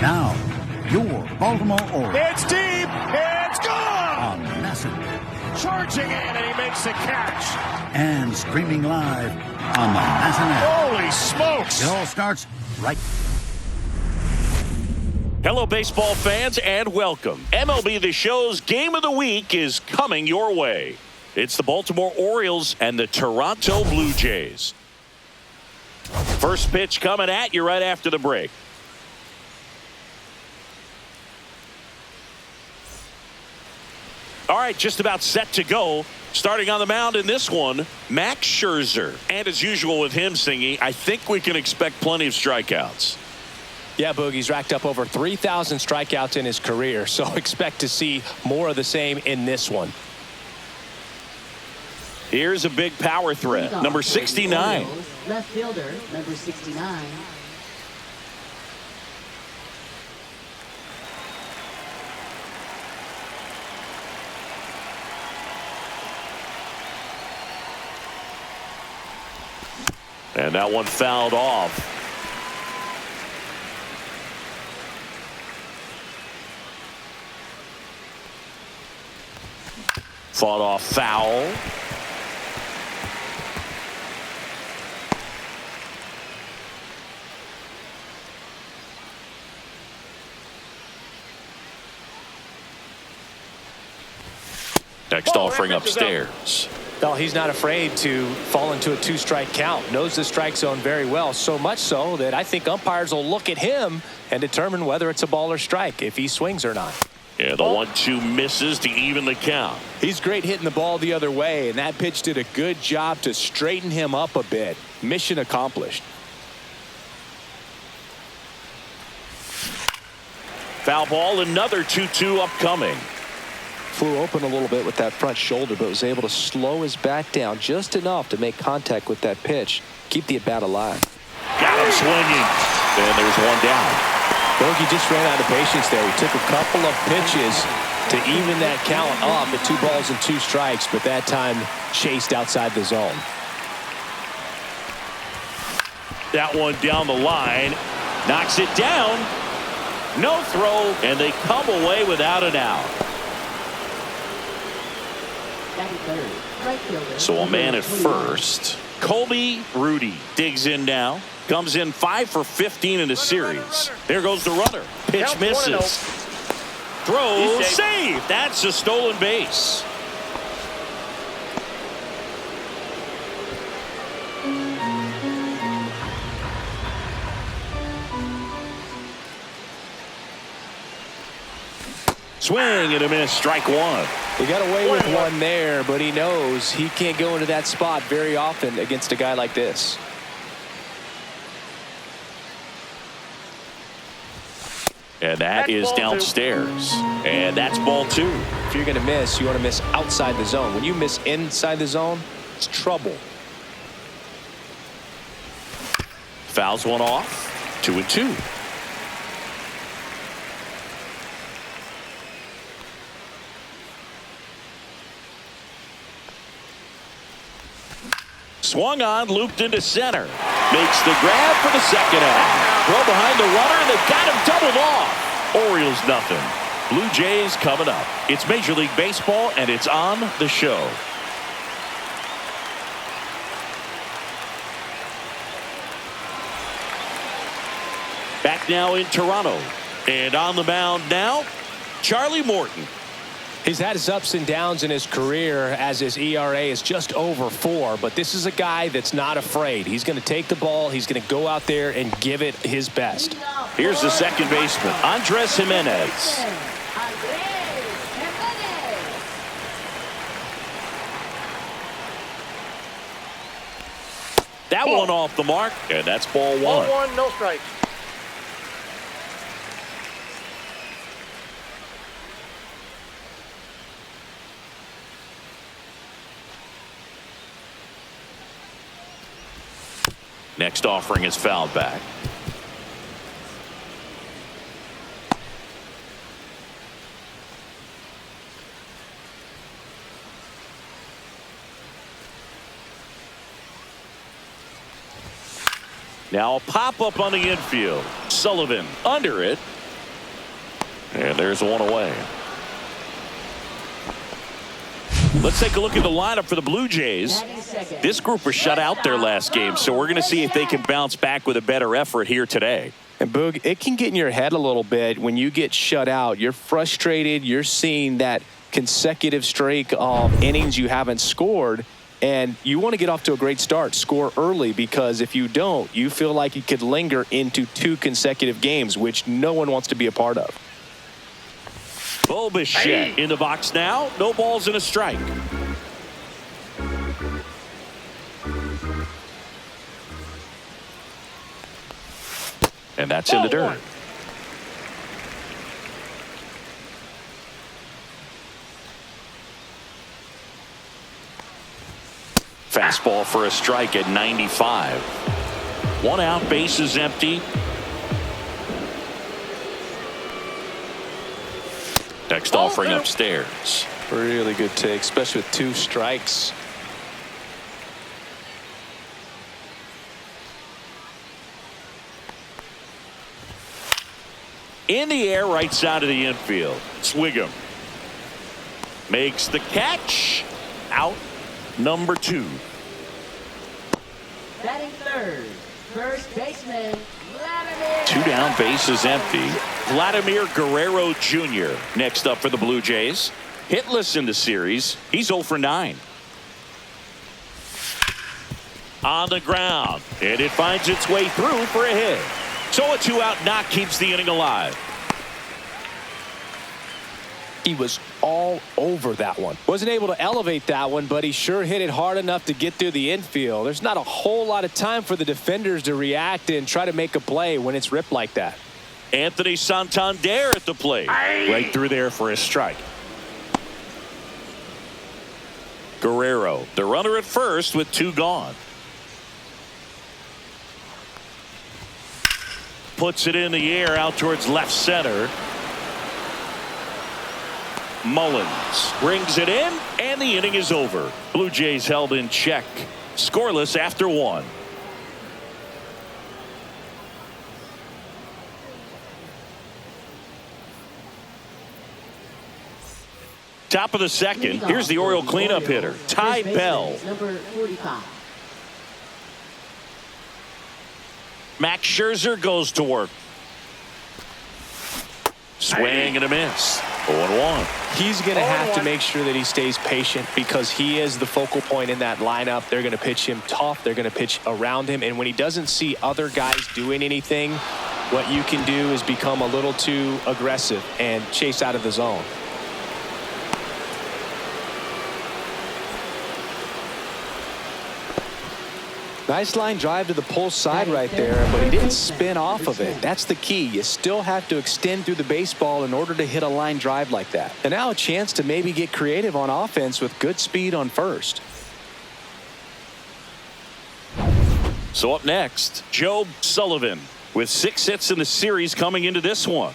Now, your Baltimore Orioles. It's deep. It's gone. On MASN. Charging in, and he makes the catch. And streaming live on the MASN app. Holy smokes. It all starts right. Hello, baseball fans, and welcome. MLB The Show's Game of the Week is coming your way. It's the Baltimore Orioles and the Toronto Blue Jays. First pitch coming at you right after the break. All right, just about set to go. Starting on the mound in this one, Max Scherzer. And as usual with him singing, I think we can expect plenty of strikeouts. Yeah, Boogie's racked up over 3,000 strikeouts in his career, so expect to see more of the same in this one. Here's a big power threat, number 69. Left fielder, number 69. And that one fouled off. Fought off foul. Next offering upstairs. Well, he's not afraid to fall into a two-strike count. Knows the strike zone very well, so much so that I think umpires will look at him and determine whether it's a ball or strike, if he swings or not. Yeah, the 1-2 misses to even the count. He's great hitting the ball the other way, and that pitch did a good job to straighten him up a bit. Mission accomplished. Foul ball, another 2-2 upcoming. Flew open a little bit with that front shoulder, but was able to slow his bat down just enough to make contact with that pitch. Keep the at-bat alive. Got him swinging. And there's one down. Bogey just ran out of patience there. He took a couple of pitches to even that count up at 2 balls and 2 strikes, but that time chased outside the zone. That one down the line. Knocks it down. No throw, and they come away without an out. So a man at first. Colby Rudy digs in now. Comes in 5 for 15 in the series. There goes the runner. Pitch misses. Throw, save. That's a stolen base. Swing and a miss. Strike one. He got away with one there, but he knows he can't go into that spot very often against a guy like this. And that is downstairs. And that's ball 2. If you're going to miss, you want to miss outside the zone. When you miss inside the zone, it's trouble. Fouls one off. 2-2. Swung on, looped into center. Makes the grab for the second out. Throw behind the runner, and they've got him doubled off. Orioles nothing. Blue Jays coming up. It's Major League Baseball, and it's on the show. Back now in Toronto. And on the mound now, Charlie Morton. He's had his ups and downs in his career as his ERA is just over 4, but this is a guy that's not afraid. He's going to take the ball. He's going to go out there and give it his best. Here's the second baseman, Andres Jimenez. That one off the mark, and that's ball 1. Ball 1, no strikes. Next offering is fouled back. Now a pop-up on the infield. Sullivan under it. And there's one away. Let's take a look at the lineup for the Blue Jays. This group was shut out their last game, so we're going to see if they can bounce back with a better effort here today. And Boog, it can get in your head a little bit when you get shut out. You're frustrated. You're seeing that consecutive streak of innings you haven't scored, and you want to get off to a great start, score early, because if you don't, you feel like you could linger into 2 consecutive games, which no one wants to be a part of. Bo Bichette in the box now. No balls and a strike. And that's in the dirt. Fastball for a strike at 95. 1 out, bases empty. Next offering upstairs. Really good take, especially with 2 strikes. In the air, right side of the infield. Swigum makes the catch. Out number 2. Batting third, first baseman, Vladimir. 2 down, bases empty. Vladimir Guerrero Jr. next up for the Blue Jays. Hitless in the series. He's 0 for 9. On the ground, and it finds its way through for a hit. So a 2-out knock keeps the inning alive. He was all over that one. Wasn't able to elevate that one, but he sure hit it hard enough to get through the infield. There's not a whole lot of time for the defenders to react and try to make a play when it's ripped like that. Anthony Santander at the plate. Right through there for a strike. Guerrero, the runner at first with 2 gone. Puts it in the air out towards left center. Mullins brings it in, and the inning is over. Blue Jays held in check. Scoreless after 1. Top of the second. Here's the Oriole cleanup hitter, Ty Bell. Number 45. Max Scherzer goes to work. Swing and a miss. 0-1. He's going to have to make sure that he stays patient because he is the focal point in that lineup. They're going to pitch him tough. They're going to pitch around him. And when he doesn't see other guys doing anything, what you can do is become a little too aggressive and chase out of the zone. Nice line drive to the pull side right there, but he didn't spin off of it. That's the key. You still have to extend through the baseball in order to hit a line drive like that. And now a chance to maybe get creative on offense with good speed on first. So up next, Joe Sullivan with 6 hits in the series coming into this one.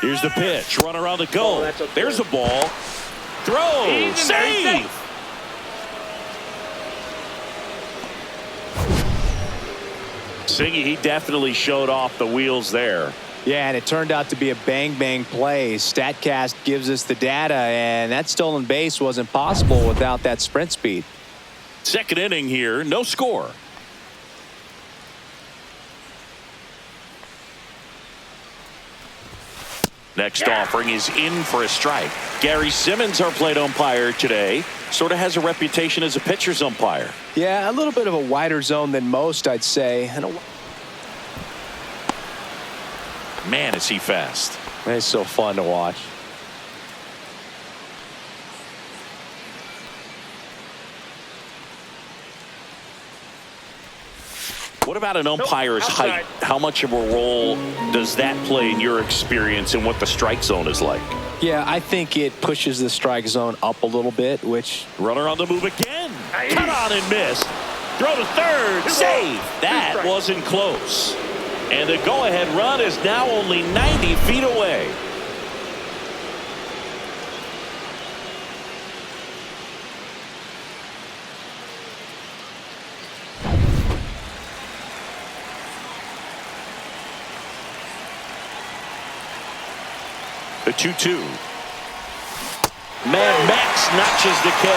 Here's the pitch. Runner on the go. There's a ball. Throw. Save. Singy, he definitely showed off the wheels there. Yeah, and it turned out to be a bang-bang play. StatCast gives us the data, and that stolen base wasn't possible without that sprint speed. Second inning here, no score. Next offering is in for a strike. Gary Simmons, our plate umpire today, sort of has a reputation as a pitcher's umpire. Yeah, a little bit of a wider zone than most, I'd say. Man, is he fast. It's so fun to watch. What about an umpire's height? How much of a role does that play in your experience and what the strike zone is like? Yeah, I think it pushes the strike zone up a little bit, which... Runner on the move again. Cut on and miss. Throw to third. Save. That wasn't close. And the go-ahead run is now only 90 feet away. The 2-2. Mad Max notches the K.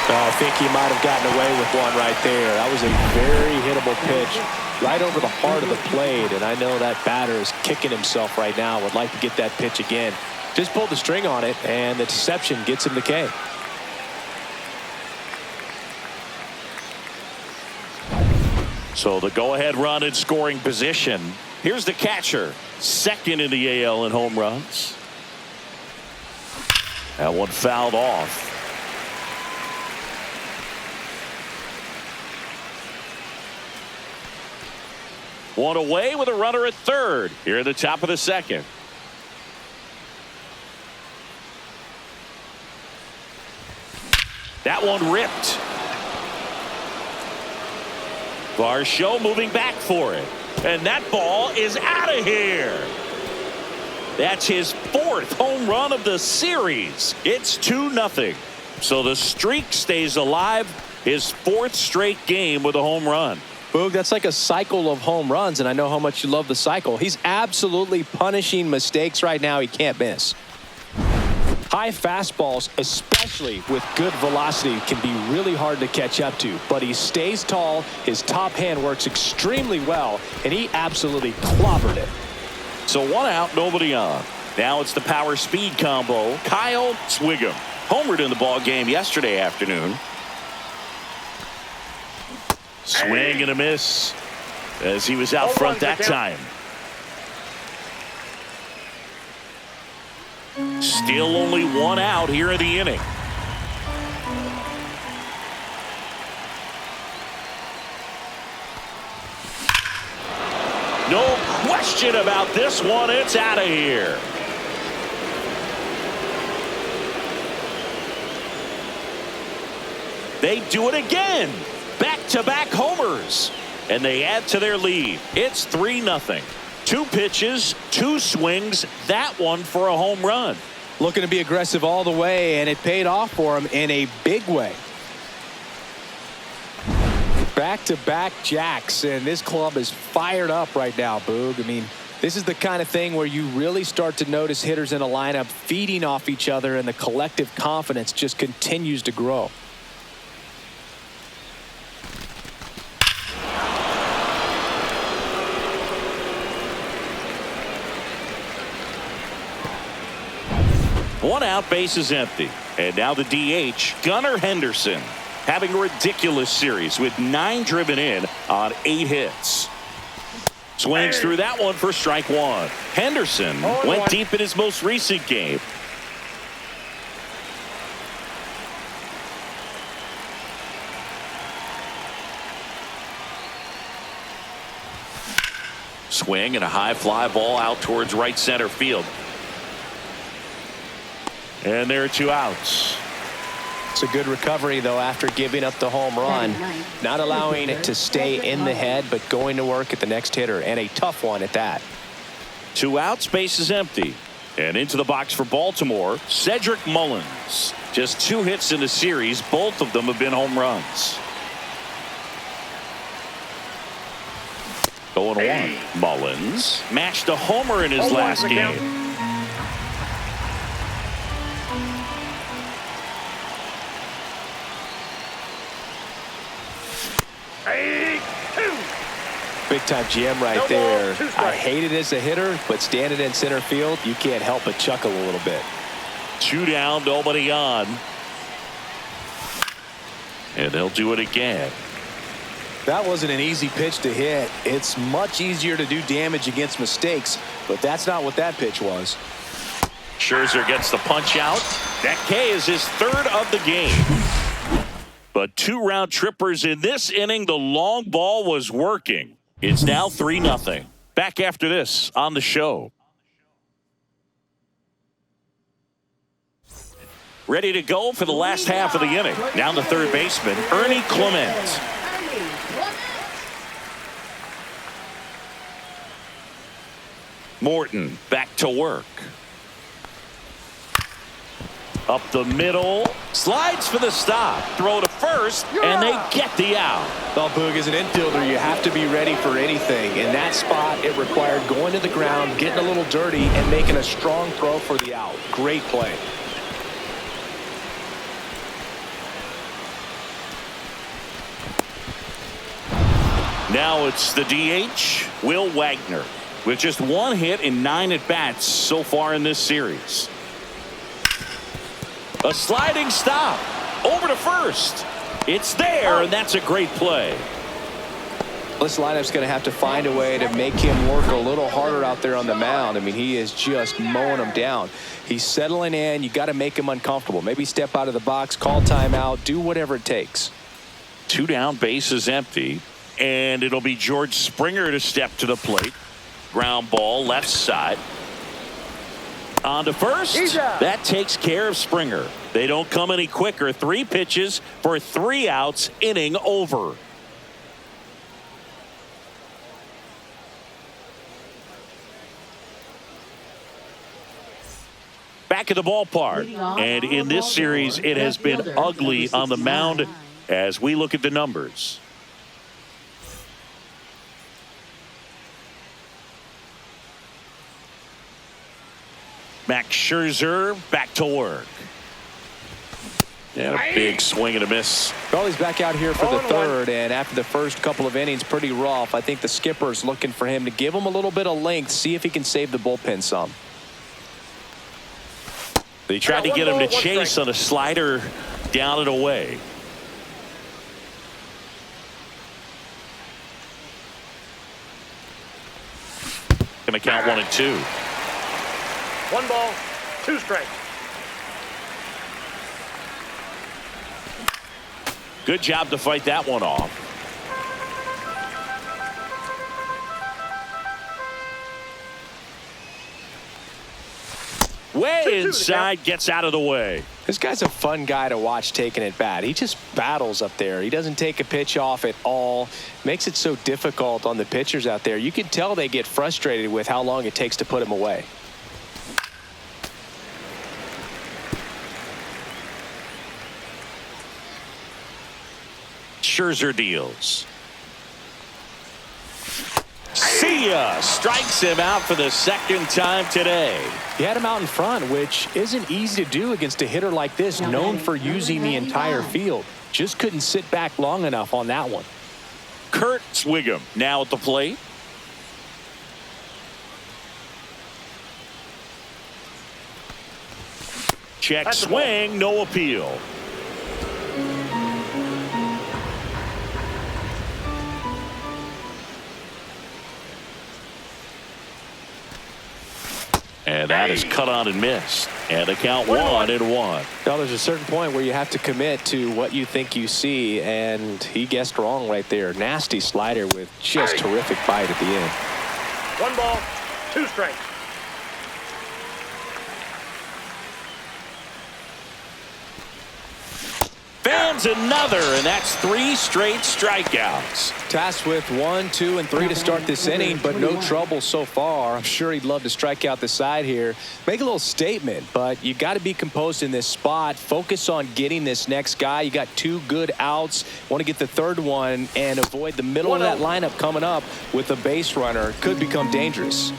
I think he might have gotten away with one right there. That was a very hittable pitch right over the heart of the plate, and I know that batter is kicking himself right now. Would like to get that pitch again. Just pulled the string on it, and the deception gets him the K. So the go-ahead run in scoring position. Here's the catcher, second in the AL in home runs. That one fouled off. One away with a runner at third here at the top of the second. That one ripped. Varsho moving back for it. And that ball is out of here. That's his fourth home run of the series. It's 2-0. So the streak stays alive. His fourth straight game with a home run. Boog, that's like a cycle of home runs, and I know how much you love the cycle. He's absolutely punishing mistakes right now he can't miss. High fastballs, especially with good velocity, can be really hard to catch up to, but he stays tall, his top hand works extremely well, and he absolutely clobbered it. So one out, nobody on. Now it's the power speed combo. Kyle Swigum homered in the ball game yesterday afternoon. Swing and a miss as he was out front that time. Still only one out here in the inning. No question about this one. It's out of here. They do it again. Back-to-back homers. And they add to their lead. It's 3-0. 2 pitches, 2 swings, that one for a home run. Looking to be aggressive all the way, and it paid off for him in a big way. Back-to-back jacks, and this club is fired up right now, Boog. I mean, this is the kind of thing where you really start to notice hitters in a lineup feeding off each other, and the collective confidence just continues to grow. One out, base is empty. And now the DH, Gunnar Henderson, having a ridiculous series with 9 driven in on 8 hits. Swings through that one for strike one. Henderson went deep in his most recent game. Swing and a high fly ball out towards right center field. And there are 2 outs. It's a good recovery, though, after giving up the home run. Not allowing it to stay in the head, but going to work at the next hitter, and a tough one at that. 2 outs, base is empty. And into the box for Baltimore, Cedric Mullins. Just 2 hits in the series. Both of them have been home runs. 0-1. Mullins matched a homer in his last game. Big time GM right there. I hate it as a hitter, but standing in center field, you can't help but chuckle a little bit. 2 down, nobody on. And they'll do it again. That wasn't an easy pitch to hit. It's much easier to do damage against mistakes, but that's not what that pitch was. Scherzer gets the punch out. That K is his 3rd of the game. But 2 round trippers in this inning. The long ball was working. It's now 3-0. Back after this on the show. Ready to go for the last half of the inning. Now the third baseman, Ernie Clement. Morton back to work. Up the middle. Slides for the stop. Throw to first, and they get the out. Well, Boog, as an infielder, you have to be ready for anything. In that spot, it required going to the ground, getting a little dirty, and making a strong throw for the out. Great play. Now it's the DH, Will Wagner, with just 1 hit in 9 at-bats so far in this series. A sliding stop. Over to first. It's there, and that's a great play. This lineup's going to have to find a way to make him work a little harder out there on the mound. I mean, he is just mowing them down. He's settling in. You got to make him uncomfortable. Maybe step out of the box, call timeout, do whatever it takes. 2 down, base is empty, and it'll be George Springer to step to the plate. Ground ball, left side. On to first. That takes care of Springer. They don't come any quicker. 3 pitches for 3 outs. Inning over. Back at the ballpark. And in this series, it has been ugly on the mound as we look at the numbers. Max Scherzer back to work. And a big swing and a miss. Well, he's back out here for the third, and after the first couple of innings, pretty rough. I think the skipper's looking for him to give him a little bit of length, see if he can save the bullpen some. They tried to get him to chase on a slider down and away. Going to count 1 and 2. 1 ball, 2 strikes. Good job to fight that one off. Way inside, gets out of the way. This guy's a fun guy to watch taking at bat. He just battles up there. He doesn't take a pitch off at all. Makes it so difficult on the pitchers out there. You can tell they get frustrated with how long it takes to put him away. Scherzer deals. See ya! Strikes him out for the 2nd time today. He had him out in front, which isn't easy to do against a hitter like this, known for using the entire field. Just couldn't sit back long enough on that one. Kurt Swigum now at the plate. Check swing, no appeal. And that is cut on and missed. And the count 1 and 1. Now, there's a certain point where you have to commit to what you think you see, and he guessed wrong right there. Nasty slider with just terrific bite at the end. 1 ball, 2 strikes. Fans another, and that's 3 straight strikeouts. Tasked with 1, 2, and 3 to start this inning, but no trouble so far. I'm sure he'd love to strike out the side here. Make a little statement, but you got to be composed in this spot. Focus on getting this next guy. You got 2 good outs. Want to get the 3rd one and avoid the middle of that lineup coming up with a base runner. Could become dangerous.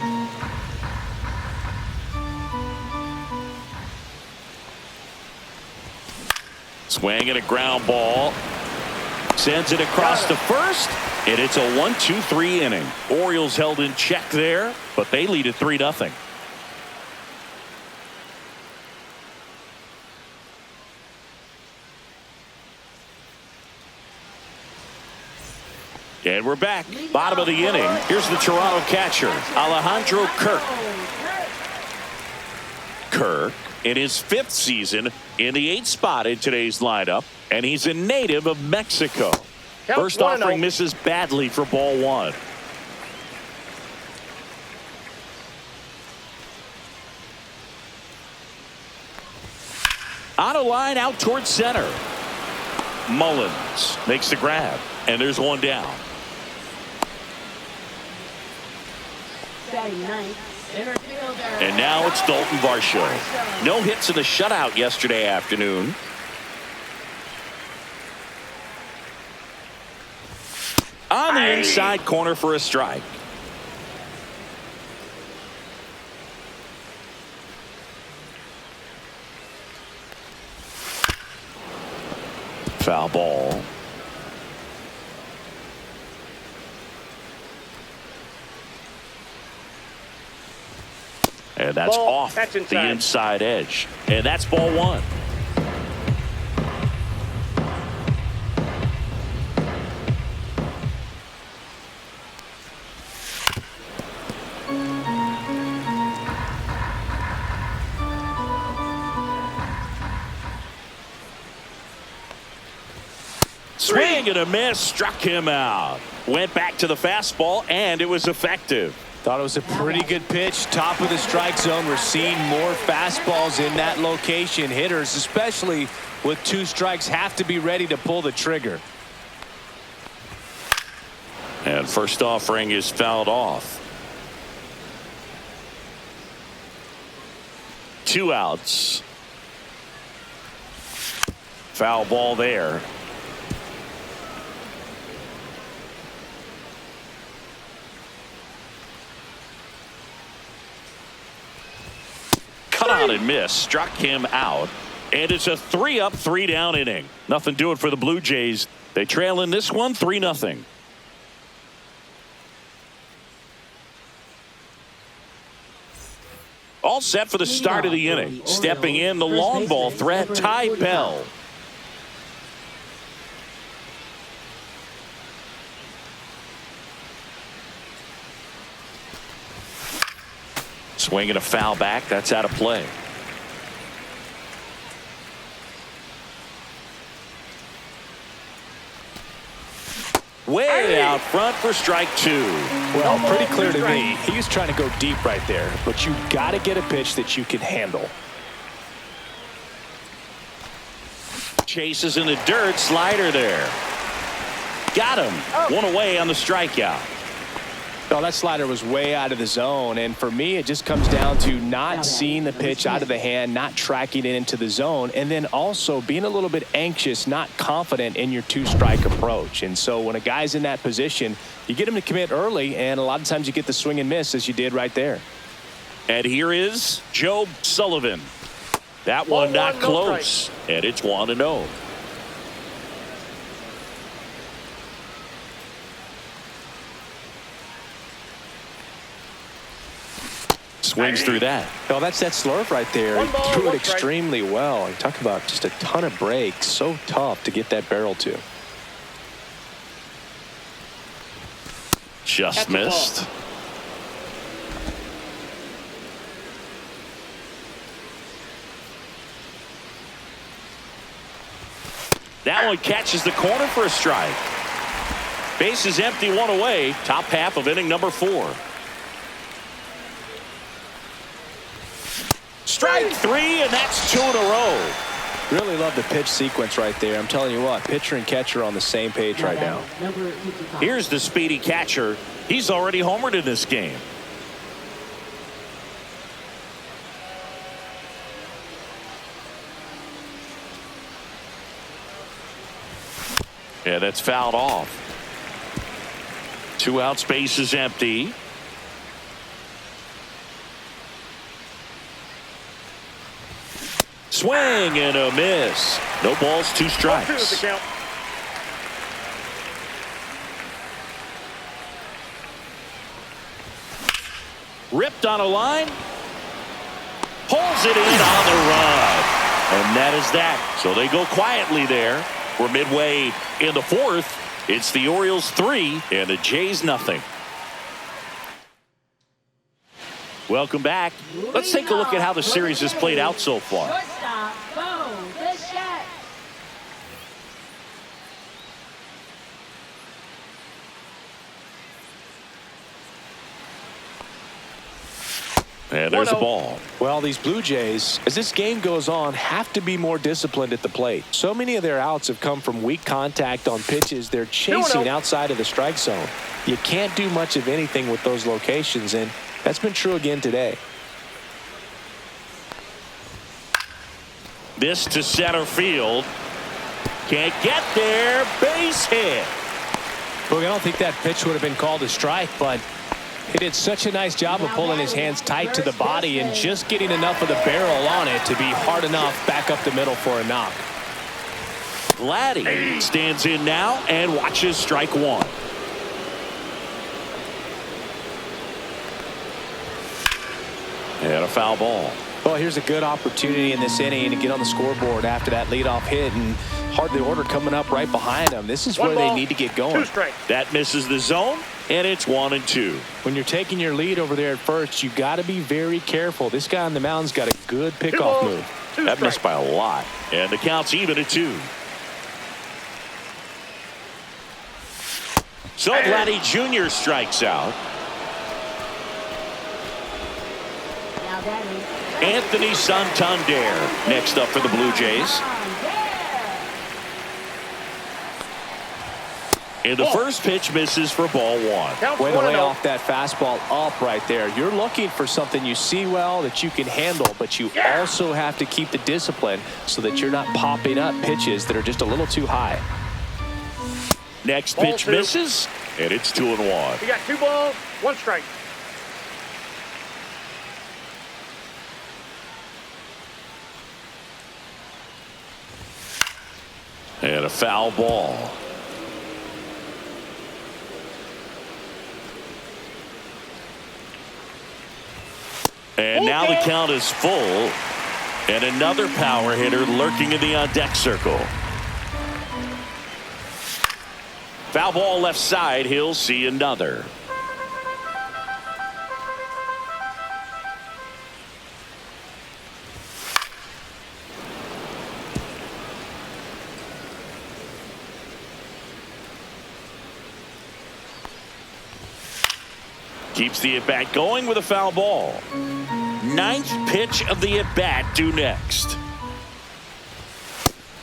Swing and a ground ball. Sends it across to first, and it's a 1-2-3 inning. Orioles held in check there, but they lead at 3-0. And we're back. Bottom of the inning. Here's the Toronto catcher, Alejandro Kirk. Kirk in his 5th season in the 8th spot in today's lineup, and he's a native of Mexico. First offering misses badly for ball 1. On a line out towards center. Mullins makes the grab, and there's 1 down. Batting 9th, Center fielder. And now it's Dalton Varsho. No hits in the shutout yesterday afternoon. On the inside corner for a strike. Foul ball. And that's Ball. off That's the inside. inside edge. And that's ball one. Swing and a miss, struck him out. Went back to the fastball, and it was effective. Thought it was a pretty good pitch. Top of the strike zone. We're seeing more fastballs in that location. Hitters, especially with 2 strikes, have to be ready to pull the trigger. And first offering is fouled off. 2 outs. Foul ball there. Cut out and miss, struck him out, and it's a 3-up, 3-down inning. Nothing doing for the Blue Jays. They trail in this one 3-0. All set for the start of the inning. Stepping in, the long ball threat, Ty Bell. Swinging a foul back. That's out of play. Way out front for strike 2. Well, pretty clear to me. He was trying to go deep right there, but you got to get a pitch that you can handle. Chases in the dirt. Slider there. Got him. One away on the strikeout. No, that slider was way out of the zone, and for me, it just comes down to not seeing the pitch out of the hand, not tracking it into the zone, and then also being a little bit anxious, not confident in your 2-strike approach. And so when a guy's in that position, you get him to commit early, and a lot of times you get the swing and miss, as you did right there. And here is Joe Sullivan. That one not close, and it's 1-0. Swings through that. Well, that's that slurve right there. He threw it extremely well. You talk about just a ton of breaks. So tough to get that barrel to. Just missed. That one catches the corner for a strike. Base is empty, 1 away. Top half of inning number 4. Strike 3, and that's 2 in a row. Really love the pitch sequence right there. I'm telling you what, pitcher and catcher are on the same page right now. Here's the speedy catcher. He's already homered in this game. Yeah, that's fouled off. 2 out, space is empty. Swing and a miss. No balls, 2 strikes. Ripped on a line. Pulls it in on the run. And that is that. So they go quietly there. We're midway in the 4th. It's the Orioles 3 and the Jays nothing. Welcome back. Let's take a look at how the series has played out so far. Shortstop, Bo, the shot. And there's a ball. Well, these Blue Jays, as this game goes on, have to be more disciplined at the plate. So many of their outs have come from weak contact on pitches they're chasing outside of the strike zone. You can't do much of anything with those locations, and that's been true again today. This to center field. Can't get there. Base hit. Look, I don't think that pitch would have been called a strike, but he did such a nice job of pulling his hands tight to the body and just getting enough of the barrel on it to be hard enough back up the middle for a knock. Vladdy stands in now and watches strike one. And a foul ball. Well, here's a good opportunity in this inning to get on the scoreboard after that leadoff hit, and hardly order coming up right behind them. This is where they need to get going. That misses the zone, and it's 1-2. When you're taking your lead over there at first, you got to be very careful. This guy on the mound's got a good pickoff move. That missed by a lot, and the count's even at 2. So Vladdy Jr. strikes out. Now batting, Anthony Santander next up for the Blue Jays. And the first pitch misses for ball one. Way to lay off that fastball up right there. You're looking for something you see well that you can handle, but you also have to keep the discipline so that you're not popping up pitches that are just a little too high. Next pitch misses, and it's 2-1. You got 2 balls, 1 strike. And a foul ball. And now the count is full. And another power hitter lurking in the on-deck circle. Foul ball left side. He'll see another. Keeps the at-bat going with a foul ball. 9th pitch of the at-bat due next.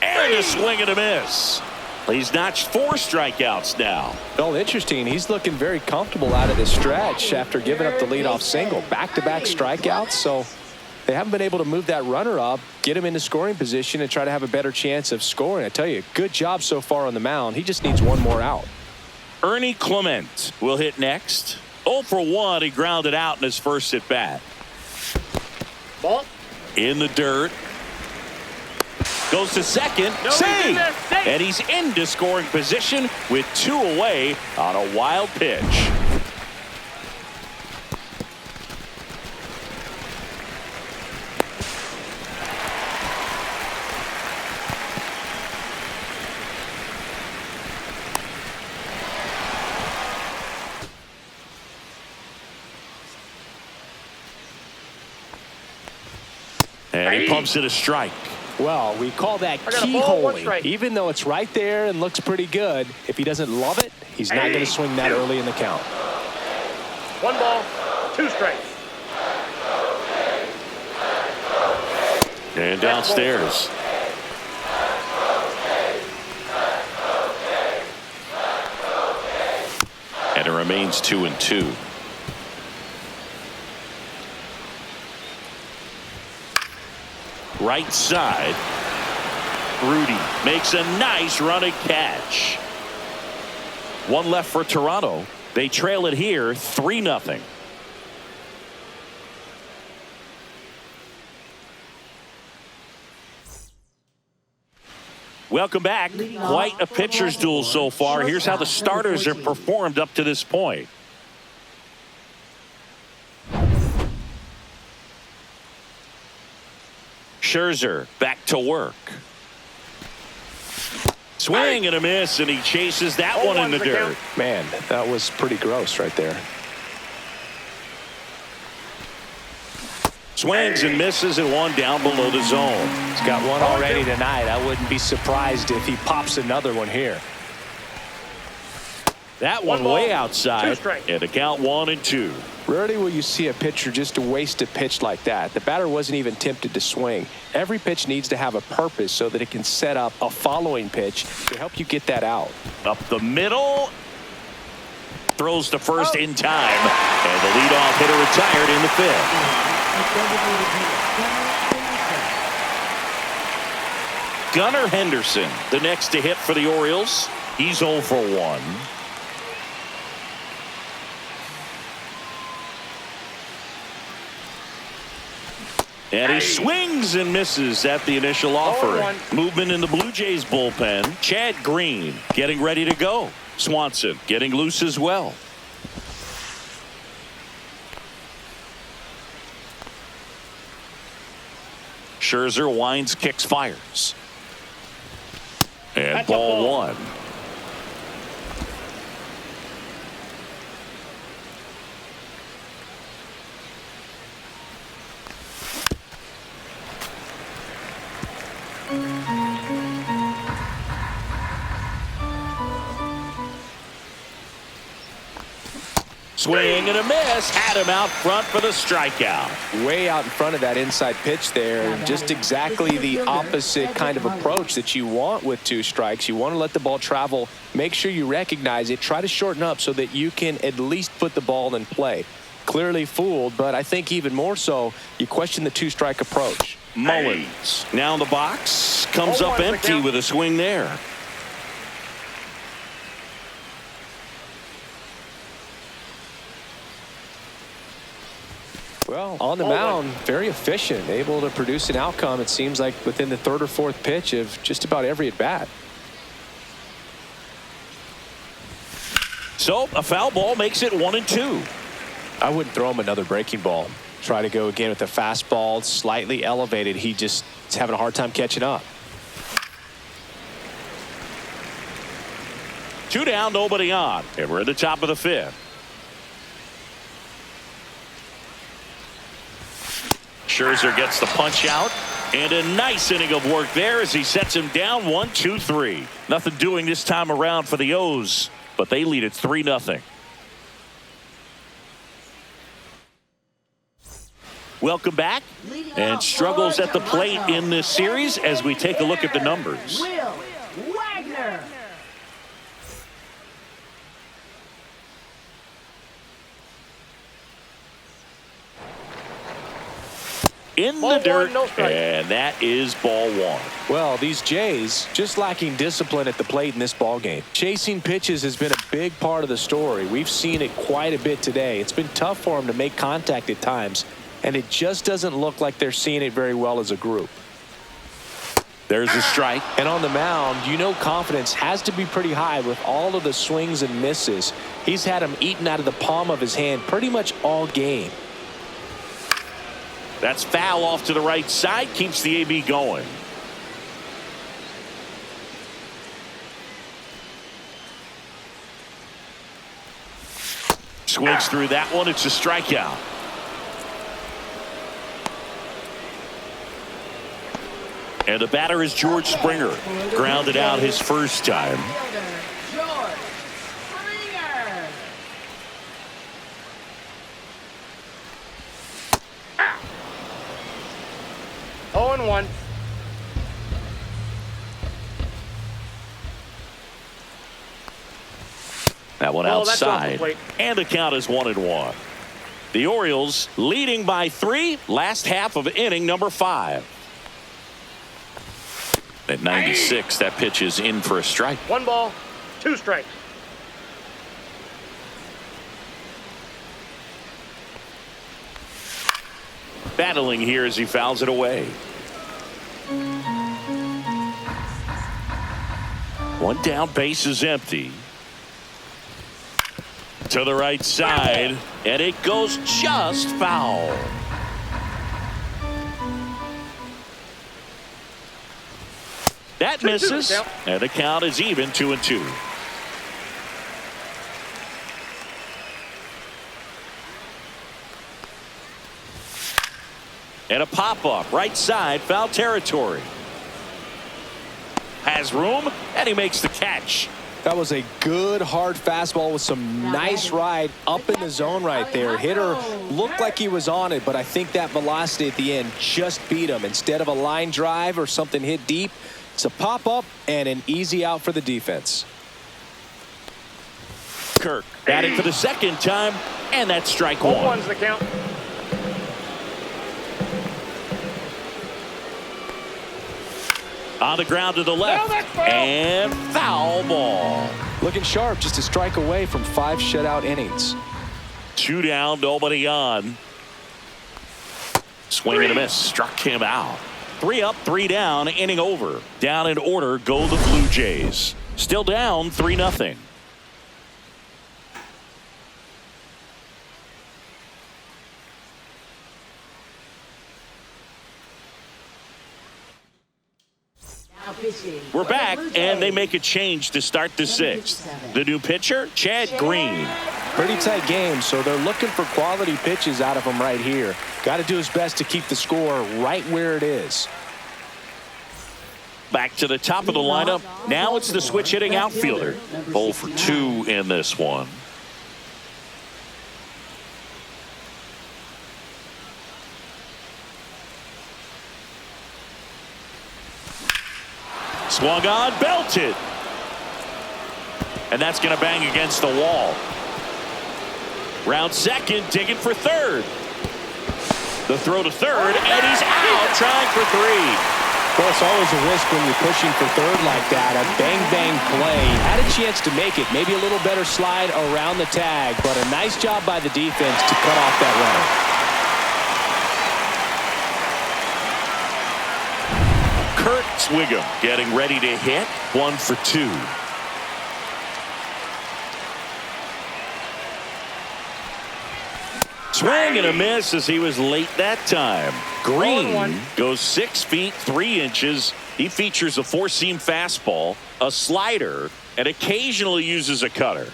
And a swing and a miss. He's notched 4 strikeouts now. Well, interesting. He's looking very comfortable out of this stretch after giving up the leadoff single. Back-to-back strikeouts, so they haven't been able to move that runner up, get him into scoring position, and try to have a better chance of scoring. I tell you, good job so far on the mound. He just needs one more out. Ernie Clement will hit next. 0 for 1. He grounded out in his first at bat. Ball. In the dirt. Goes to second. Save. And he's into scoring position with 2 away on a wild pitch. And he pumps it a strike. Well, we call that I got a ball, 1 keyholing. strike. Even though it's right there and looks pretty good, if he doesn't love it, he's not going to swing that early in the count. 1 ball, 2 strikes. And downstairs. And it remains 2-2. Right side. Rudy makes a nice running catch. 1 left for Toronto. They trail it here 3-0. Welcome back. Quite a pitcher's duel so far. Here's how the starters have performed up to this point. Scherzer back to work. Swing and a miss, and he chases that one in the dirt. Man, that was pretty gross right there. Swings and misses and 1 down below the zone. He's got 1 already tonight. I wouldn't be surprised if he pops another one here. That one One way ball, outside. 2 strikes. And a count 1-2. Rarely will you see a pitcher just waste a pitch like that. The batter wasn't even tempted to swing. Every pitch needs to have a purpose so that it can set up a following pitch to help you get that out. Up the middle. Throws to first in time. And the leadoff hitter retired in the 5th. Gunnar Henderson, the next to hit for the Orioles. He's 0 for 1. And he swings and misses at the initial offering. Movement in the Blue Jays bullpen. Chad Green getting ready to go. Swanson getting loose as well. Scherzer winds, kicks, fires. And ball 1. Swing and a miss. Had him out front for the strikeout. Way out in front of that inside pitch there. And just exactly the opposite kind of approach that you want with 2 strikes. You want to let the ball travel. Make sure you recognize it. Try to shorten up so that you can at least put the ball in play. Clearly fooled, but I think even more so, you question the 2-strike approach. Mullins now in the box. Comes up empty with a swing there. Well, on the mound, very efficient, able to produce an outcome, it seems like, within the 3rd or 4th pitch of just about every at-bat. So a foul ball makes it 1-2. I wouldn't throw him another breaking ball. Try to go again with the fastball, slightly elevated. He just is having a hard time catching up. 2 down, nobody on. And we're at the top of the 5th. Scherzer gets the punch out, and a nice inning of work there as he sets him down 1-2-3. Nothing doing this time around for the O's, but they lead it 3-0. Welcome back, and struggles at the plate in this series as we take a look at the numbers. Will Wagner. In the dirt, and that is ball 1. Well, these Jays just lacking discipline at the plate in this ball game. Chasing pitches has been a big part of the story. We've seen it quite a bit today. It's been tough for them to make contact at times, and it just doesn't look like they're seeing it very well as a group. There's a strike. And on the mound, you know confidence has to be pretty high with all of the swings and misses. He's had them eaten out of the palm of his hand pretty much all game. That's foul off to the right side, keeps the AB going. Swings through that one. It's a strikeout. And the batter is George Springer. Grounded out his first time. George Springer. 0-1. That one Oh, that's off the outside. plate. And the count is 1-1. The Orioles leading by 3. Last half of inning number 5. At 96, that pitch is in for a strike. 1 ball, 2 strikes. Battling here as he fouls it away. 1 down, base is empty. To the right side, and it goes just foul. That misses, and the count is even 2-2. And a pop-up, right side, foul territory. Has room, and he makes the catch. That was a good, hard fastball with some nice ride up in the zone right there. Hitter looked like he was on it, but I think that velocity at the end just beat him. Instead of a line drive or something hit deep, it's a pop-up and an easy out for the defense. Kirk batting for the second time, and that's strike one. 0-1's the count. On the ground to the left, and foul ball. Looking sharp, just a strike away from 5 shutout innings. 2 down, nobody on. Swing and a miss, struck him out. 3 up, 3 down, inning over. Down in order go the Blue Jays. Still down 3-0. We're back, and they make a change to start the 6th. The new pitcher, Chad Green. Pretty tight game, so they're looking for quality pitches out of him right here. Got to do his best to keep the score right where it is. Back to the top of the lineup. Now it's the switch hitting outfielder. 0 for 2 in this one. Swung on, belted. And that's going to bang against the wall. Round second, digging for third. The throw to third, and he's out, trying for 3. Well, it's always a risk when you're pushing for third like that. A bang-bang play. Had a chance to make it. Maybe a little better slide around the tag, but a nice job by the defense to cut off that runner. Kurt Swigum getting ready to hit. 1 for 2. Swing and a miss as he was late that time. Green goes 6 feet 3 inches. He features a 4-seam fastball, a slider, and occasionally uses a cutter.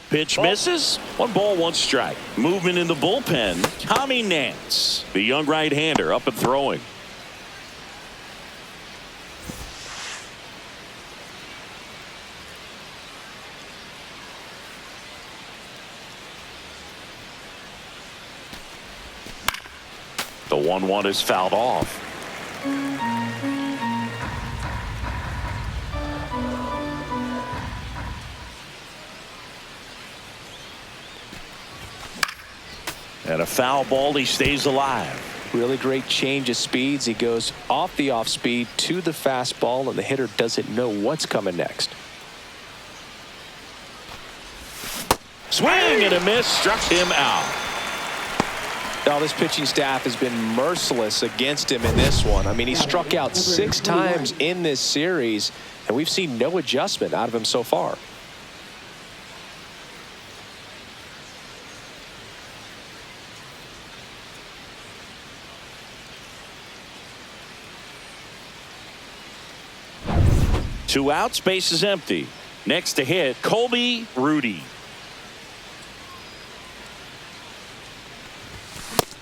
Pitch misses. 1 ball, 1 strike. Movement in the bullpen. Tommy Nance, the young right-hander, up and throwing. The 1-1 is fouled off. And a foul ball, he stays alive. Really great change of speeds. He goes off the off speed to the fastball, and the hitter doesn't know what's coming next. Swing and a miss, struck him out. Now, this pitching staff has been merciless against him in this one. I mean, he struck out 6 times in this series, and we've seen no adjustment out of him so far. Two outs, base is empty. Next to hit, Colby Rudy.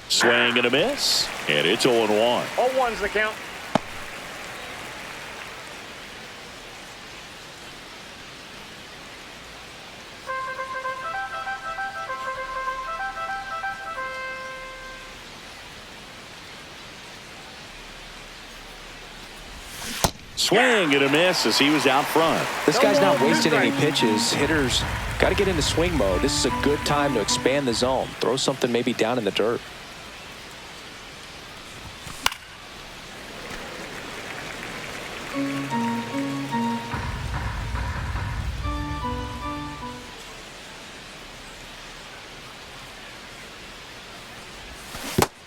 Swing and a miss, and it's 0-1. 0-1's the count. Swing and a miss as he was out front. This guy's not wasting any pitches. Hitters got to get into swing mode. This is a good time to expand the zone. Throw something maybe down in the dirt.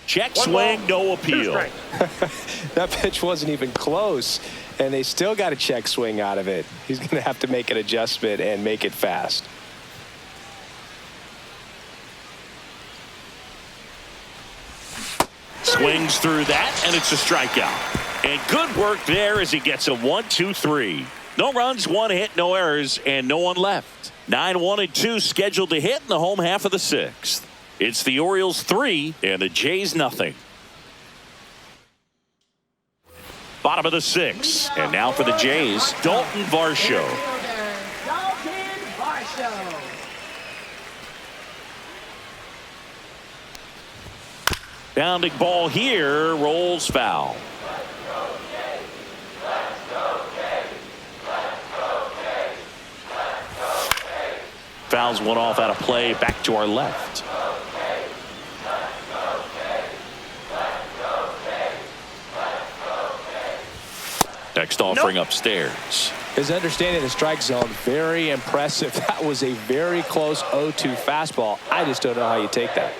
Check swing, no appeal. That pitch wasn't even close, and they still got a check swing out of it. He's going to have to make an adjustment and make it fast. Swings through that, and it's a strikeout. And good work there as he gets a 1-2-3. No runs, 1 hit, no errors, and no one left. 9-1-2 scheduled to hit in the home half of the 6th. It's the Orioles 3 and the Jays nothing. Bottom of the 6th. And now for the Jays, Dalton Varsho. Dalton Varsho. Bounding ball here, rolls foul. Fouls one off out of play, back to our left. Next offering upstairs. His understanding of the strike zone, very impressive. That was a very close 0-2 fastball. I just don't know how you take that.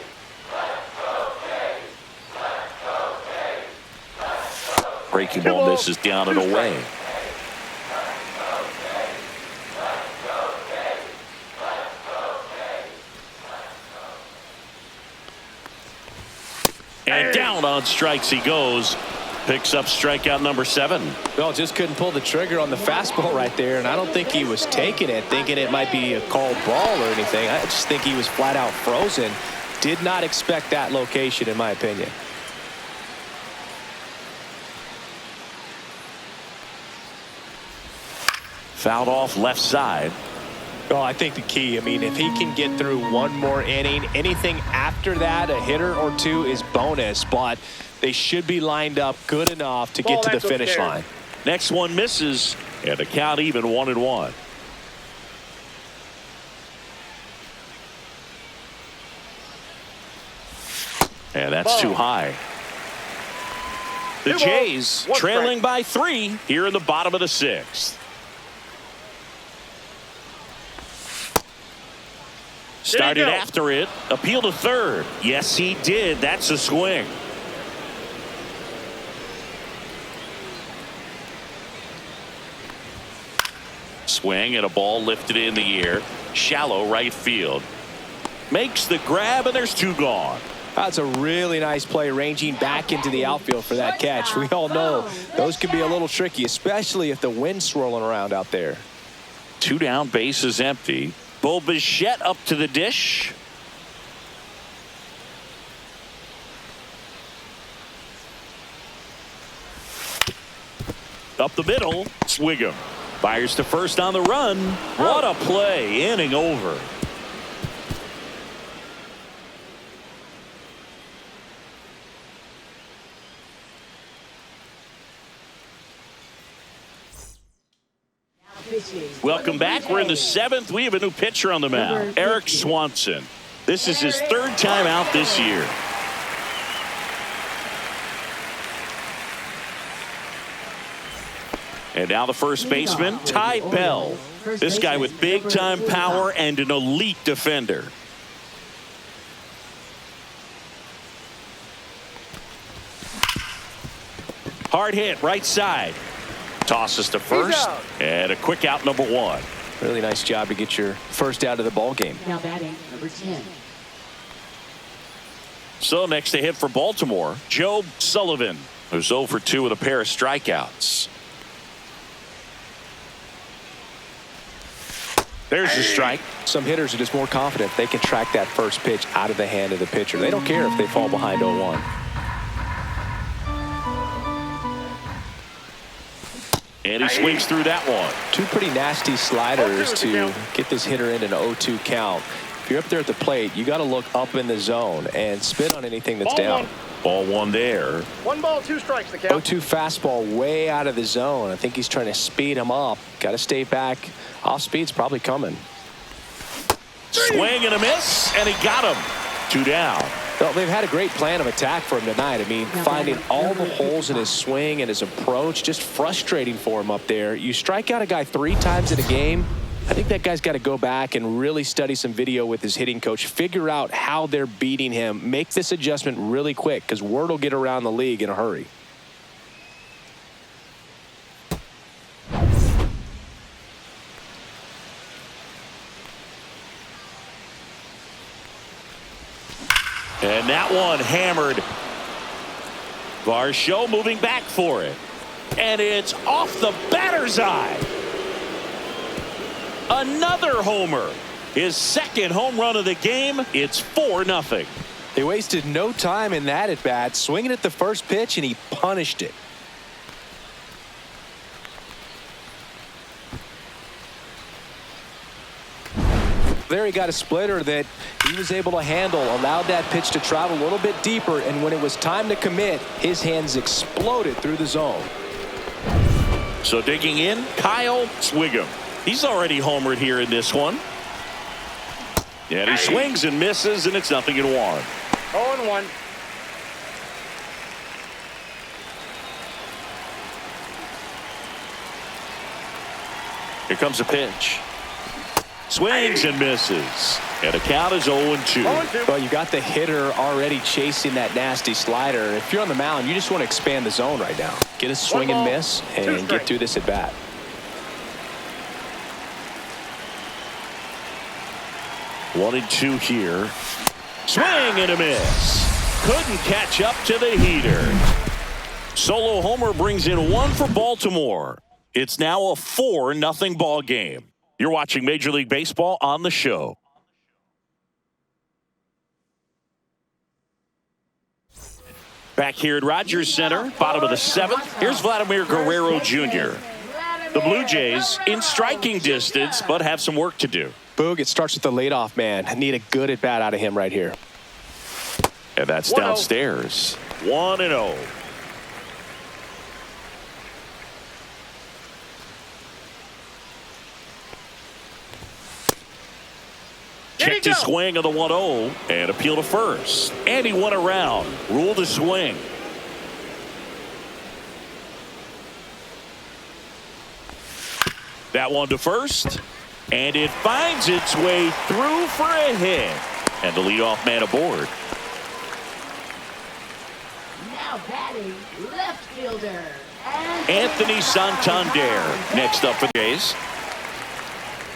Breaking ball misses down and away. And down on strikes he goes. Picks up strikeout number 7. Well, just couldn't pull the trigger on the fastball right there, and I don't think he was taking it, thinking it might be a called ball or anything. I just think he was flat out frozen. Did not expect that location, in my opinion. Fouled off left side. Well, I think the key, I mean, if he can get through one more inning, anything after that, a hitter or two is bonus, but they should be lined up good enough to get to the finish line. Next one misses, and the count even 1-1. And that's too high. The Jays trailing by 3 here in the bottom of the 6th. Started after it. Appeal to third. Yes, he did. That's a swing. Swing and a ball lifted in the air. Shallow right field. Makes the grab, and there's 2 gone. That's a really nice play, ranging back into the outfield for that catch. We all know those can be a little tricky, especially if the wind's swirling around out there. 2 down, base is empty. Bo Bichette up to the dish. Up the middle, Swigum. Fires to first on the run. What a play, inning over. Welcome back. We're in the 7th. We have a new pitcher on the mound, Eric Swanson. This is his 3rd time out this year. And now the first baseman, Ty Bell. This guy with big-time power and an elite defender. Hard hit, right side. Tosses to first, and a quick out, number 1. Really nice job to get your first out of the ball game. Now batting, number 10. So next to hit for Baltimore, Joe Sullivan, who's 0 for 2 with a pair of strikeouts. There's the strike. Some hitters are just more confident they can track that first pitch out of the hand of the pitcher. They don't care if they fall behind 0-1. And he swings through that one. 2 pretty nasty sliders to get this hitter in an 0-2 count. If you're up there at the plate, you got to look up in the zone and spit on anything that's down. Ball 1 there. 1 ball, 2 strikes, the count. 0-2 fastball way out of the zone. I think he's trying to speed him up. Got to stay back. Off speed's probably coming. Swing and a miss, and he got him. 2 down. Well, they've had a great plan of attack for him tonight. I mean, finding all the holes in his swing and his approach, just frustrating for him up there. You strike out a guy 3 times in a game, I think that guy's got to go back and really study some video with his hitting coach, figure out how they're beating him, make this adjustment really quick, because word will get around the league in a hurry. And that one hammered. Varsho moving back for it. And it's off the batter's eye. Another homer. His 2nd home run of the game. It's 4-0. They wasted no time in that at bat, swinging at the first pitch, and he punished it. There he got a splitter that he was able to handle, allowed that pitch to travel a little bit deeper, and when it was time to commit, his hands exploded through the zone. So digging in, Kyle Swigum. He's already homered here in this one. And he swings and misses, and it's 0-1. 0-1. Here comes a pitch. Swings and misses. And the count is 0-2. Well, you got the hitter already chasing that nasty slider. If you're on the mound, you just want to expand the zone right now. Get a swing and miss and get through this at bat. 1-2 here. Swing and a miss. Couldn't catch up to the heater. Solo homer brings in 1 for Baltimore. It's now a 4-0 ball game. You're watching Major League Baseball on the show. Back here at Rogers Center, bottom of the 7th. Here's Vladimir Guerrero Jr. The Blue Jays in striking distance, but have some work to do. Boog, it starts with the leadoff man. I need a good at bat out of him right here. And that's downstairs. 1-0. Checked his swing on the 1-0 and appeal to first. And he went around. Ruled a swing. That one to first. And it finds its way through for a hit. And the leadoff man aboard. Now batting, left fielder. Anthony Santander next up for the Jays.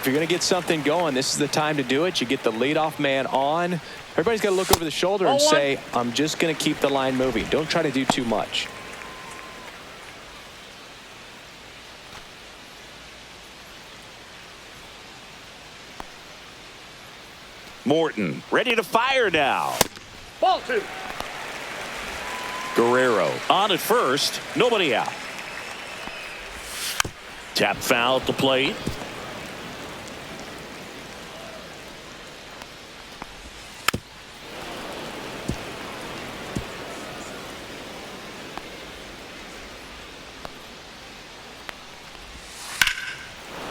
If you're going to get something going, this is the time to do it. You get the leadoff man on. Everybody's got to look over the shoulder and say, I'm just going to keep the line moving. Don't try to do too much. Morton ready to fire now. Ball 2. Guerrero on at first. Nobody out. Tap foul at the plate.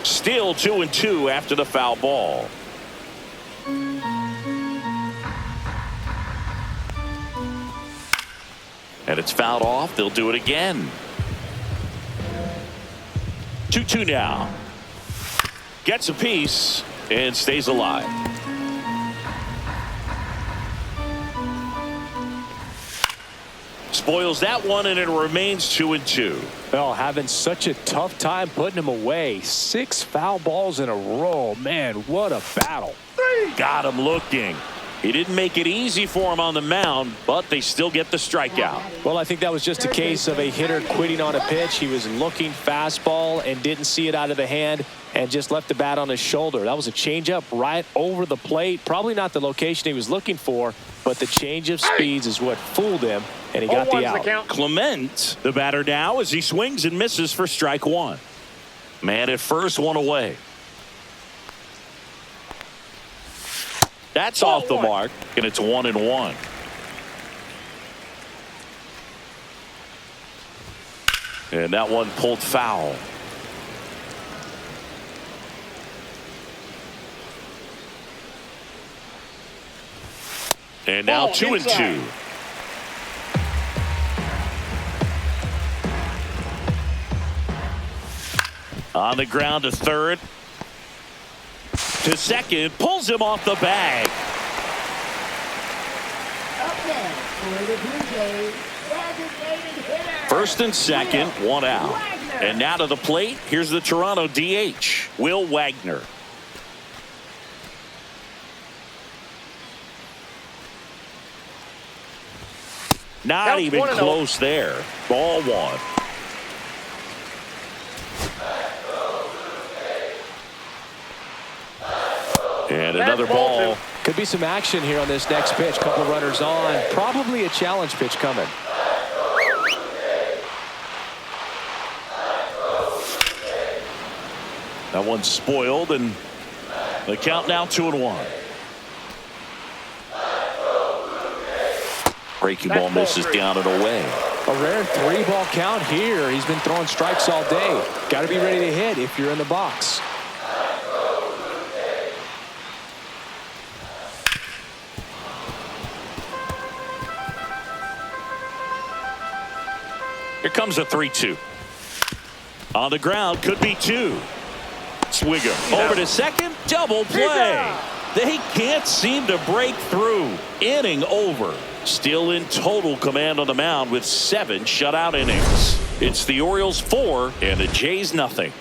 Still 2-2 after the foul ball. And it's fouled off. They'll do it again. 2-2 now. Gets a piece and stays alive. Spoils that one, and it remains 2-2. Well, having such a tough time putting him away. 6 foul balls in a row. Man, what a battle. Got him looking. He didn't make it easy for him on the mound, but they still get the strikeout. Well, I think that was just a case of a hitter quitting on a pitch. He was looking fastball and didn't see it out of the hand and just left the bat on his shoulder. That was a changeup right over the plate. Probably not the location he was looking for, but the change of speeds is what fooled him, and he got the out. Clement, the batter now, as he swings and misses for strike 1. Man at first, 1 away. That's off the mark, and it's 1-1. And that one pulled foul. And now 2-2. On the ground to third. To second, pulls him off the bag. Up next for the Blue Jays, designated hitter. First and second, 1 out. And now to the plate, here's the Toronto DH, Will Wagner. Not even close there. Ball 1. And another ball. Could be some action here on this next pitch. Couple of runners on. Probably a challenge pitch coming. That one's spoiled, and The count now 2-1. Breaking ball misses down and away. A rare 3-ball count here. He's been throwing strikes all day. Got to be ready to hit if you're in the box. Here comes a 3-2. On the ground, could be 2. Swigger over to second, double play. They can't seem to break through. Inning over. Still in total command on the mound with 7 shutout innings. It's the Orioles 4 and the Jays nothing.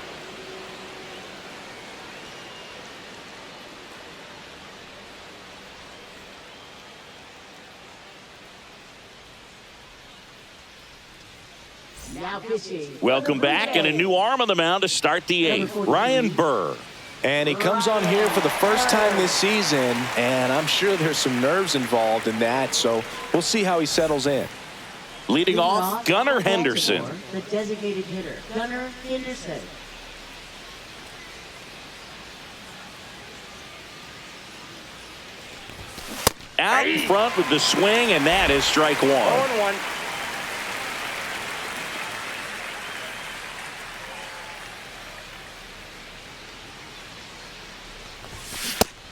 Now pitching. Welcome back, and a new arm on the mound to start the 8th. Ryan Burr. And he comes on here for the first time this season, and I'm sure there's some nerves involved in that, so we'll see how he settles in. Leading off, Gunnar Henderson. The designated hitter, Gunnar Henderson. Out in front with the swing, and that is strike 1. 0-1.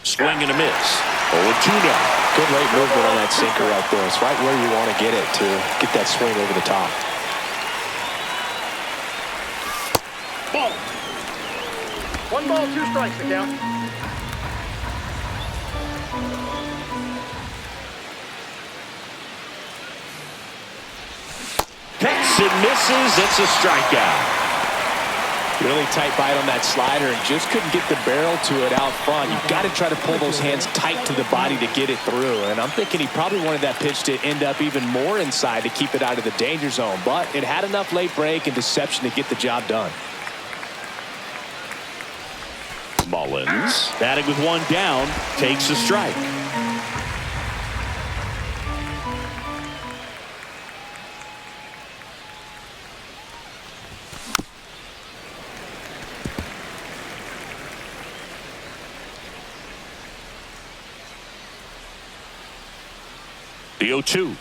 Swing and a miss. 0-2 now. Good late movement on that sinker right there. It's right where you want to get it to get that swing over the top. Ball. 1 ball, 2 strikes to count. Picks and misses. It's a strikeout. Really tight bite on that slider and just couldn't get the barrel to it out front. You've got to try to pull those hands tight to the body to get it through. And I'm thinking he probably wanted that pitch to end up even more inside to keep it out of the danger zone. But it had enough late break and deception to get the job done. Mullins, batting with 1 down, takes a strike. The 0-2.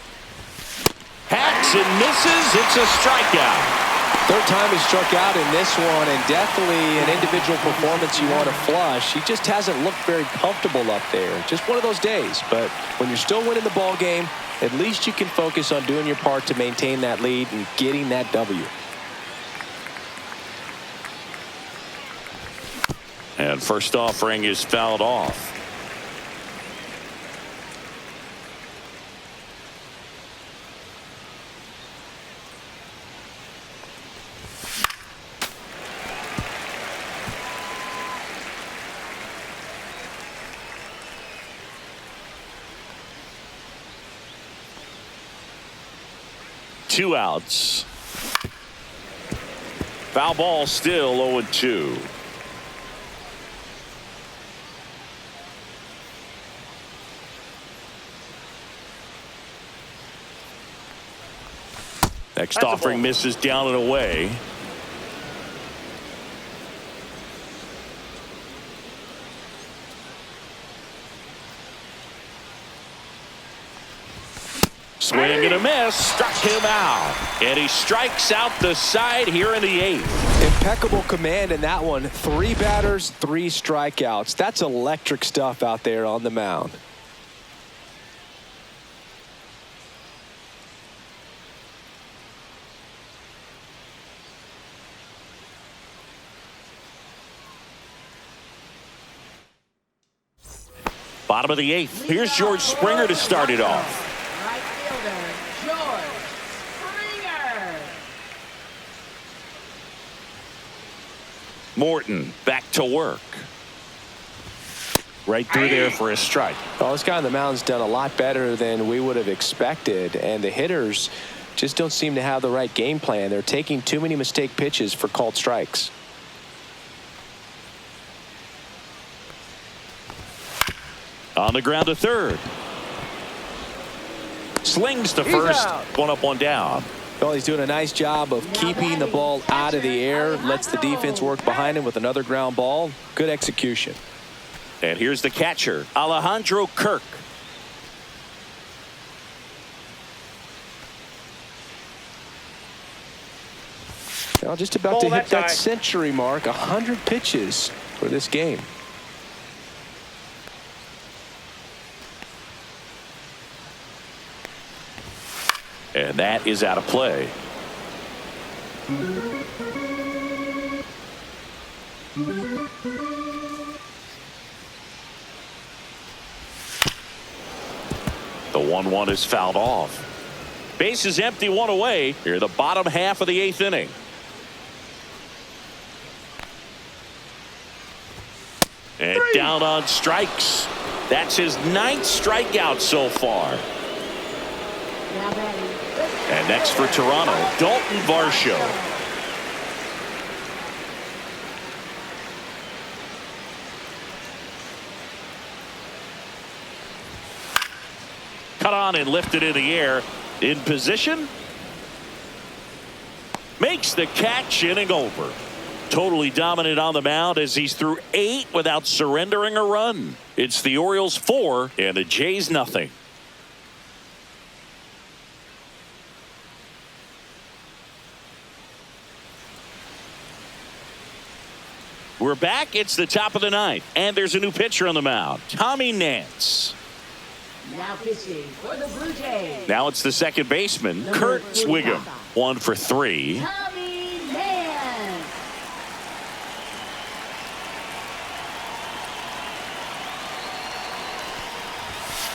Hacks and misses. It's a strikeout. Third time he struck out in this one, and definitely an individual performance you want to flush. He just hasn't looked very comfortable up there. Just one of those days. But when you're still winning the ball game, at least you can focus on doing your part to maintain that lead and getting that W. And first offering is fouled off. Two outs. Foul ball, still 0-2. Next offering misses down and away. Swing and a miss, struck him out. And he strikes out the side here in the 8th. Impeccable command in that one. 3 batters, 3 strikeouts. That's electric stuff out there on the mound. Bottom of the 8th. Here's George Springer to start it off. Right fielder, George Springer. Morton back to work. Right through there for a strike. Well, this guy on the mound's done a lot better than we would have expected, and the hitters just don't seem to have the right game plan. They're taking too many mistake pitches for called strikes. On the ground to third. Slings to first. One up, one down. Well, he's doing a nice job of keeping the ball out of the air. Lets the defense work behind him with another ground ball. Good execution. And here's the catcher, Alejandro Kirk. Well, just about to hit that century mark, 100 pitches for this game. And that is out of play. The 1-1 is fouled off. Base is empty, one away. Here, the bottom half of the 8th inning. And down on strikes. That's his 9th strikeout so far. And next for Toronto, Dalton Varsho. Cut on and lifted in the air. In position. Makes the catch, inning over. Totally dominant on the mound as he's through 8 without surrendering a run. It's the Orioles 4 and the Jays nothing. We're back. It's the top of the 9th, and there's a new pitcher on the mound, Tommy Nance. Now pitching for the Blue Jays. Now it's the second baseman, Kurt Swigum. 1 for 3. Tommy Nance.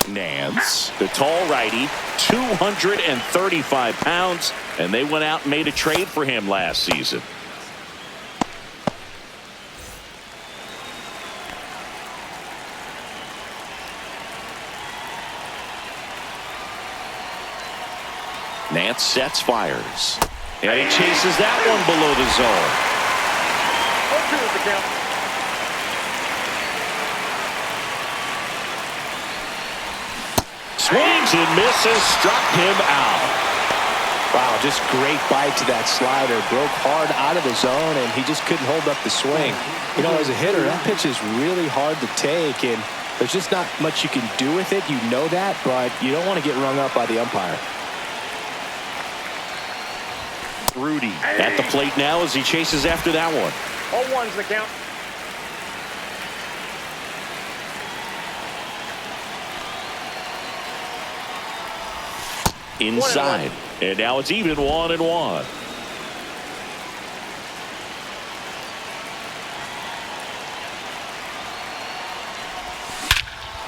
Nance, the tall righty, 235 pounds, and they went out and made a trade for him last season. Nance sets, fires, and he chases that one below the zone. 0-2 is the count. Swings and misses, struck him out. Wow, just great bite to that slider. Broke hard out of the zone, and he just couldn't hold up the swing. You know, as a hitter, that pitch is really hard to take, and there's just not much you can do with it. You know that, but you don't want to get rung up by the umpire. Rudy at the plate now as he chases after that one. 0-1's the count. Inside, and now it's even 1-1.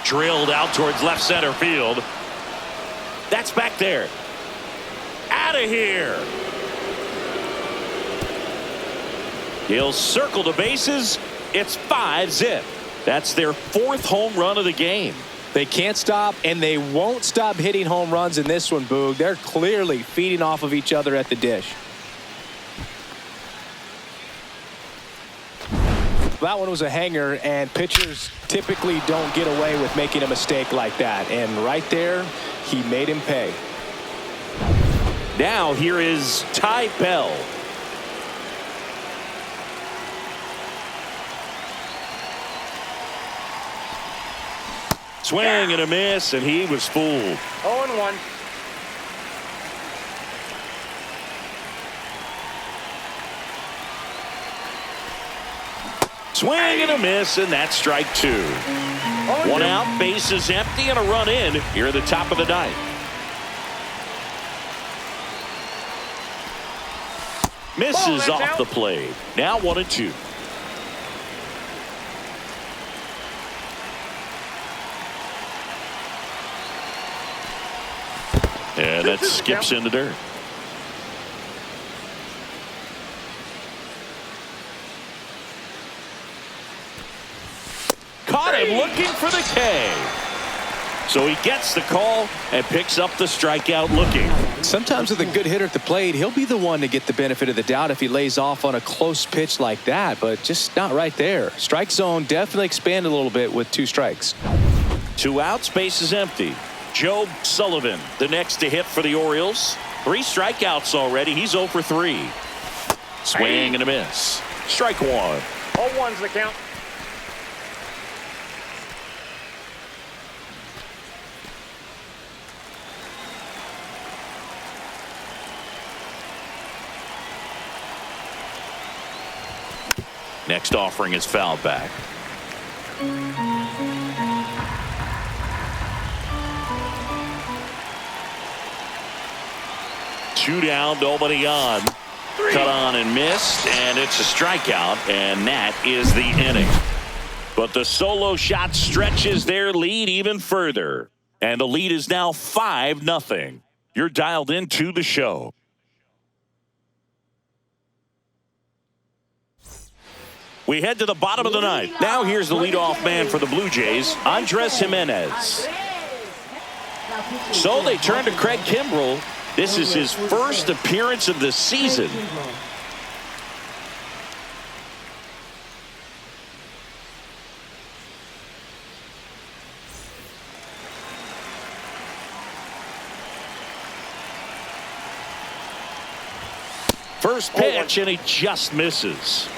Drilled out towards left center field. That's back there. Out of here. He'll circle the bases. It's 5-zip. That's their 4th home run of the game. They can't stop, and they won't stop hitting home runs in this one, Boog. They're clearly feeding off of each other at the dish. That one was a hanger, and pitchers typically don't get away with making a mistake like that. And right there, he made him pay. Now here is Ty Bell. Swing and a miss, and he was fooled. 0-1. Swing and a miss, and that's strike 2. 1 out, base is empty, and a run in here at the top of the 9th. Misses off the plate. Now 1-2. And that skips in the dirt. Caught him looking for the K. So he gets the call and picks up the strikeout looking. Sometimes with a good hitter at the plate, he'll be the one to get the benefit of the doubt if he lays off on a close pitch like that, but just not right there. Strike zone definitely expanded a little bit with 2 strikes. 2 outs, base is empty. Joe Sullivan, the next to hit for the Orioles. 3 strikeouts already. He's 0 for 3. Swing and a miss. Strike 1. 0-1's the count. Next offering is fouled back. 2 down, nobody on. Cut on and missed, and it's a strikeout, and that is the inning. But the solo shot stretches their lead even further, and the lead is now 5-0. You're dialed into the show. We head to the bottom of the ninth. Now here's the leadoff man for the Blue Jays, Andres Gimenez. So they turn to Craig Kimbrell. This is his first appearance of the season. First pitch, and he just misses.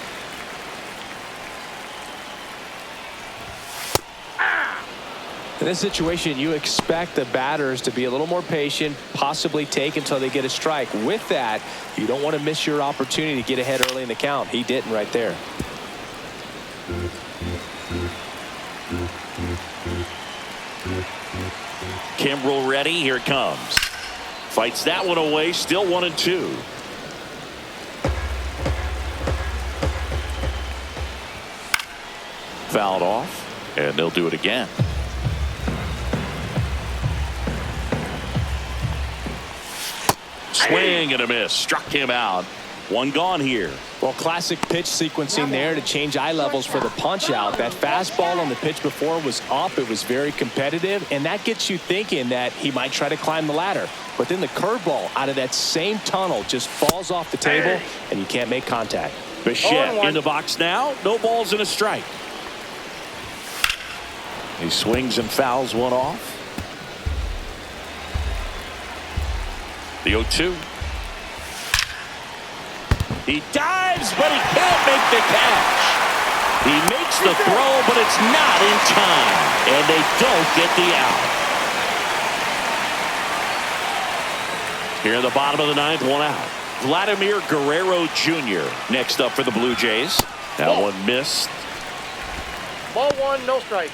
In this situation, you expect the batters to be a little more patient, possibly take until they get a strike. With that, you don't want to miss your opportunity to get ahead early in the count. He didn't right there. Kimbrell ready. Here it comes. Fights that one away. Still 1-2. Fouled off, and they'll do it again. Swing and a miss. Struck him out. One gone here. Well, classic pitch sequencing there to change eye levels for the punch out. That fastball on the pitch before was up. It was very competitive, and that gets you thinking that he might try to climb the ladder. But then the curveball out of that same tunnel just falls off the table, and you can't make contact. Bichette in the box now. No balls and a strike. He swings and fouls one off. The 0-2. He dives, but he can't make the catch. He makes the throw, but it's not in time, and they don't get the out. Here in the bottom of the ninth, one out. Vladimir Guerrero Jr. next up for the Blue Jays. That one missed. Ball 1, no strike.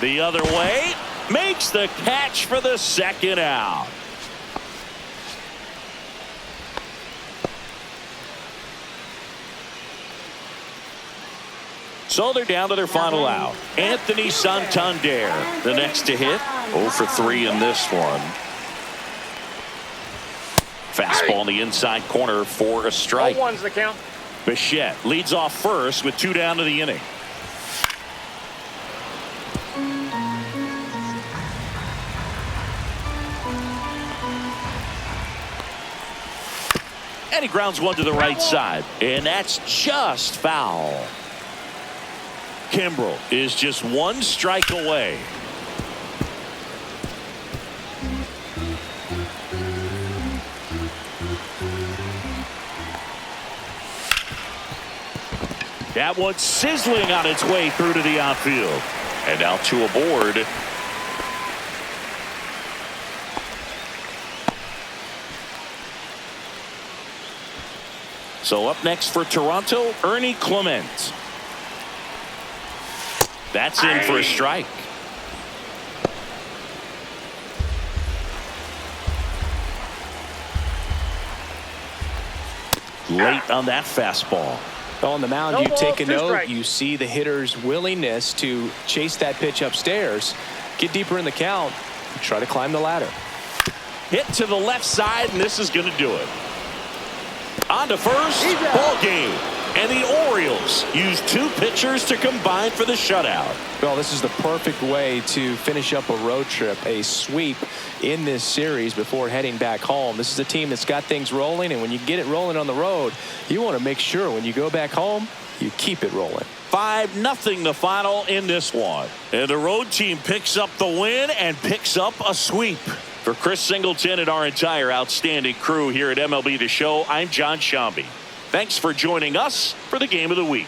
The other way, makes the catch for the second out. So they're down to their final out. Anthony Santander, the next to hit. 0 for 3 in this one. Fastball in the inside corner for a strike. 0-1's the count. Bichette leads off first with 2 down to the inning. And he grounds one to the right side, and that's just foul. Kimbrell is just 1 strike away. That one sizzling on its way through to the outfield. And now 2 aboard. So up next for Toronto, Ernie Clement. That's in for a strike. Late on that fastball. On the mound, you take a note. You see the hitter's willingness to chase that pitch upstairs, get deeper in the count, try to climb the ladder. Hit to the left side, and this is going to do it. On to first, ball game. And the Orioles use 2 pitchers to combine for the shutout. Well, this is the perfect way to finish up a road trip, a sweep in this series before heading back home. This is a team that's got things rolling, and when you get it rolling on the road, you want to make sure when you go back home, you keep it rolling. 5-0 the final in this one. And the road team picks up the win and picks up a sweep. For Chris Singleton and our entire outstanding crew here at MLB The Show, I'm John Shambi. Thanks for joining us for the Game of the Week.